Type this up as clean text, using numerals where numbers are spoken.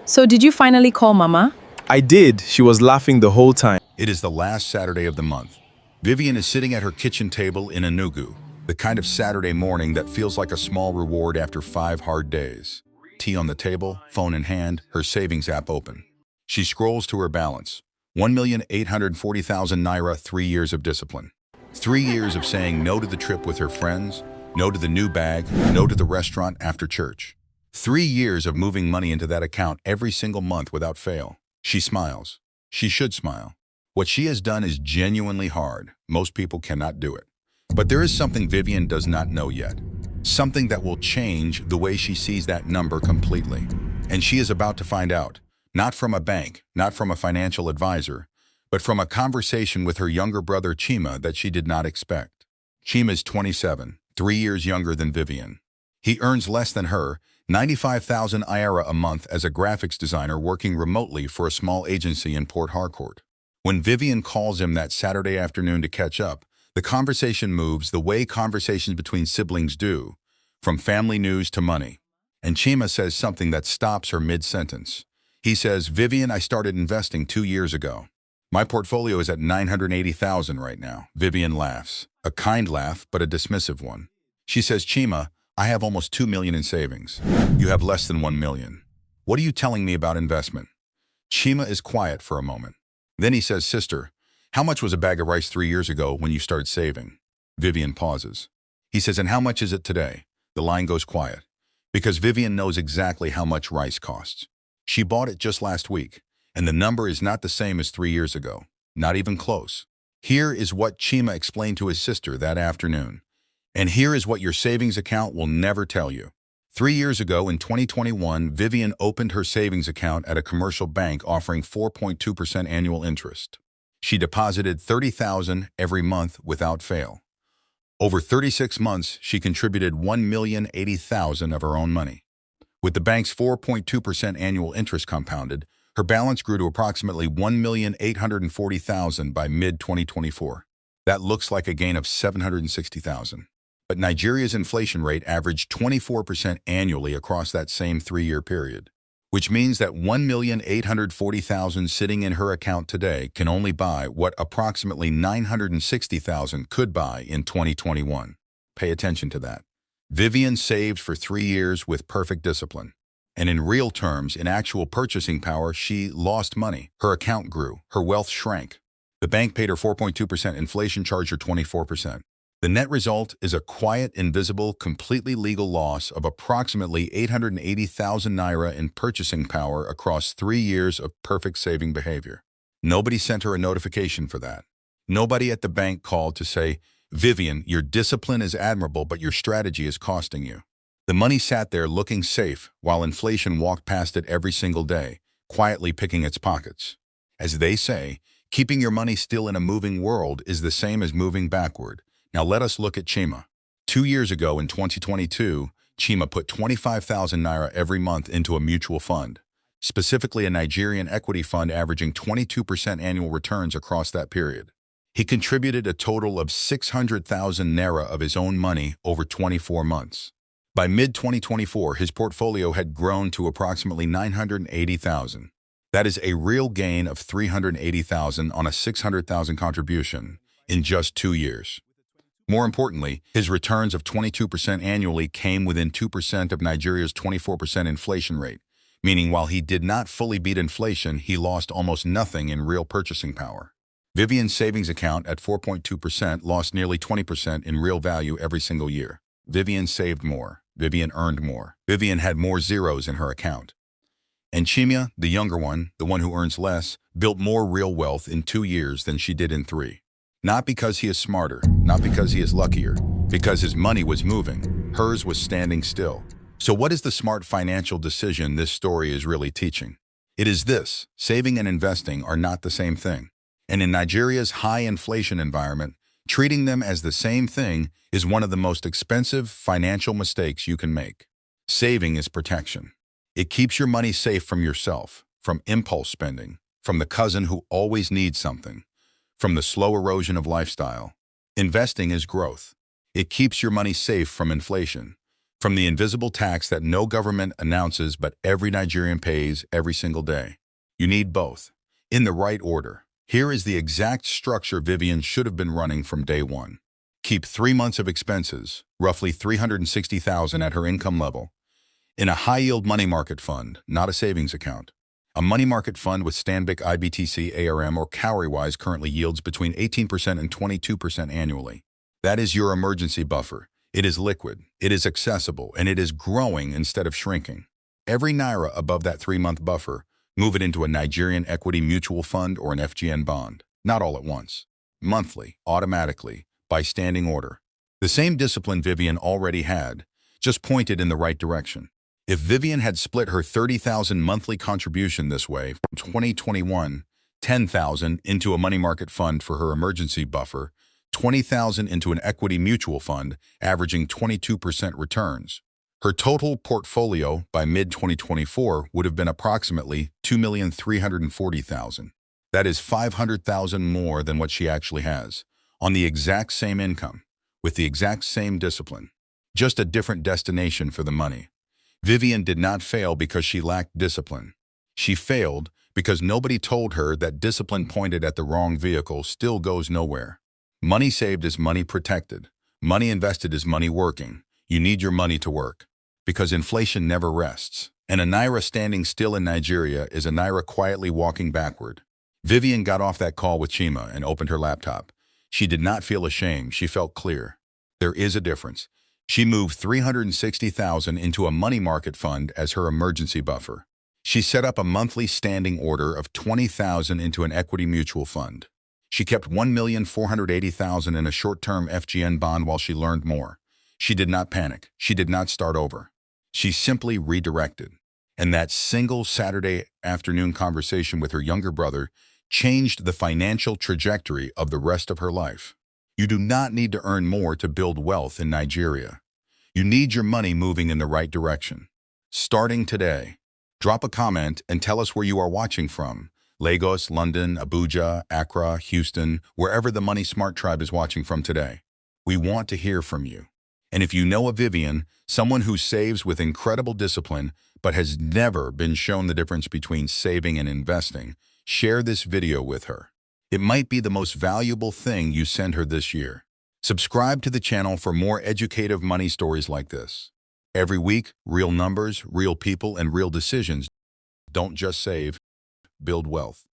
So did you finally call Mama? I did. She was laughing the whole time. It is the last Saturday of the month. Vivian is sitting at her kitchen table in Enugu, the kind of Saturday morning that feels like a small reward after 5 hard days. Tea on the table, phone in hand, her savings app open. She scrolls to her balance. 1,840,000 naira, 3 years of discipline. 3 years of saying no to the trip with her friends, no to the new bag, no to the restaurant after church. 3 years of moving money into that account every single month without fail. She smiles. She should smile. What she has done is genuinely hard. Most people cannot do it. But there is something Vivian does not know yet. Something that will change the way she sees that number completely. And she is about to find out. Not from a bank, not from a financial advisor, but from a conversation with her younger brother Chima that she did not expect. Chima is 27, 3 years younger than Vivian. He earns less than her, 95,000 IRA a month as a graphics designer working remotely for a small agency in Port Harcourt. When Vivian calls him that Saturday afternoon to catch up, the conversation moves the way conversations between siblings do, from family news to money. And Chima says something that stops her mid-sentence. He says, "Vivian, I started investing 2 years ago. My portfolio is at 980,000 right now." Vivian laughs, a kind laugh, but a dismissive one. She says, "Chima, I have almost 2 million in savings. You have less than 1 million. What are you telling me about investment?" Chima is quiet for a moment. Then he says, "Sister, how much was a bag of rice 3 years ago when you started saving?" Vivian pauses. He says, "And how much is it today?" The line goes quiet, because Vivian knows exactly how much rice costs. She bought it just last week, and the number is not the same as 3 years ago, not even close. Here is what Chima explained to his sister that afternoon. And here is what your savings account will never tell you. 3 years ago, in 2021, Vivian opened her savings account at a commercial bank offering 4.2% annual interest. She deposited 30,000 every month without fail. Over 36 months, she contributed 1,080,000 of her own money. With the bank's 4.2% annual interest compounded, her balance grew to approximately 1,840,000 by mid-2024. That looks like a gain of 760,000. But Nigeria's inflation rate averaged 24% annually across that same 3-year period, which means that 1,840,000 sitting in her account today can only buy what approximately 960,000 could buy in 2021. Pay attention to that. Vivian saved for 3 years with perfect discipline. And in real terms, in actual purchasing power, she lost money. Her account grew. Her wealth shrank. The bank paid her 4.2%, inflation charged her 24%. The net result is a quiet, invisible, completely legal loss of approximately 880,000 naira in purchasing power across 3 years of perfect saving behavior. Nobody sent her a notification for that. Nobody at the bank called to say, "Vivian, your discipline is admirable, but your strategy is costing you." The money sat there looking safe while inflation walked past it every single day, quietly picking its pockets. As they say, keeping your money still in a moving world is the same as moving backward. Now let us look at Chima. 2 years ago in 2022, Chima put 25,000 naira every month into a mutual fund, specifically a Nigerian equity fund averaging 22% annual returns across that period. He contributed a total of 600,000 naira of his own money over 24 months. By mid-2024, his portfolio had grown to approximately 980,000. That is a real gain of 380,000 on a 600,000 contribution in just 2 years. More importantly, his returns of 22% annually came within 2% of Nigeria's 24% inflation rate, meaning while he did not fully beat inflation, he lost almost nothing in real purchasing power. Vivian's savings account at 4.2% lost nearly 20% in real value every single year. Vivian saved more. Vivian earned more. Vivian had more zeros in her account. And Chima, the younger one, the one who earns less, built more real wealth in 2 years than she did in 3. Not because he is smarter, not because he is luckier, because his money was moving. Hers was standing still. So what is the smart financial decision this story is really teaching? It is this: saving and investing are not the same thing. And in Nigeria's high inflation environment, treating them as the same thing is one of the most expensive financial mistakes you can make. Saving is protection. It keeps your money safe from yourself, from impulse spending, from the cousin who always needs something, from the slow erosion of lifestyle. Investing is growth. It keeps your money safe from inflation, From the invisible tax that no government announces but every Nigerian pays every single day. You need both. In the right order. Here is the exact structure Vivian should have been running from day one. Keep 3 months of expenses, roughly $360,000 at her income level, in a high-yield money market fund, not a savings account. A money market fund with Stanbic IBTC ARM or Cowrywise currently yields between 18% and 22% annually. That is your emergency buffer. It is liquid, it is accessible, and it is growing instead of shrinking. Every Naira above that 3-month buffer, move it into a Nigerian equity mutual fund or an FGN bond. Not all at once. Monthly, automatically, by standing order. The same discipline Vivian already had, just pointed in the right direction. If Vivian had split her $30,000 monthly contribution this way from 2021, $10,000 into a money market fund for her emergency buffer, $20,000 into an equity mutual fund, averaging 22% returns, her total portfolio by mid-2024 would have been approximately $2,340,000. That is $500,000 more than what she actually has, on the exact same income, with the exact same discipline. Just a different destination for the money. Vivian did not fail because she lacked discipline. She failed because nobody told her that discipline pointed at the wrong vehicle still goes nowhere. Money saved is money protected. Money invested is money working. You need your money to work. Because inflation never rests. And a Naira standing still in Nigeria is a Naira quietly walking backward. Vivian got off that call with Chima and opened her laptop. She did not feel ashamed. She felt clear. There is a difference. She moved $360,000 into a money market fund as her emergency buffer. She set up a monthly standing order of $20,000 into an equity mutual fund. She kept $1,480,000 in a short-term FGN bond while she learned more. She did not panic. She did not start over. She simply redirected. And that single Saturday afternoon conversation with her younger brother changed the financial trajectory of the rest of her life. You do not need to earn more to build wealth in Nigeria. You need your money moving in the right direction. Starting today, drop a comment and tell us where you are watching from. Lagos, London, Abuja, Accra, Houston, wherever the Money Smart Tribe is watching from today. We want to hear from you. And if you know a Vivian, someone who saves with incredible discipline but has never been shown the difference between saving and investing, share this video with her. It might be the most valuable thing you send her this year. Subscribe to the channel for more educative money stories like this. Every week, real numbers, real people, and real decisions. Don't just save, build wealth.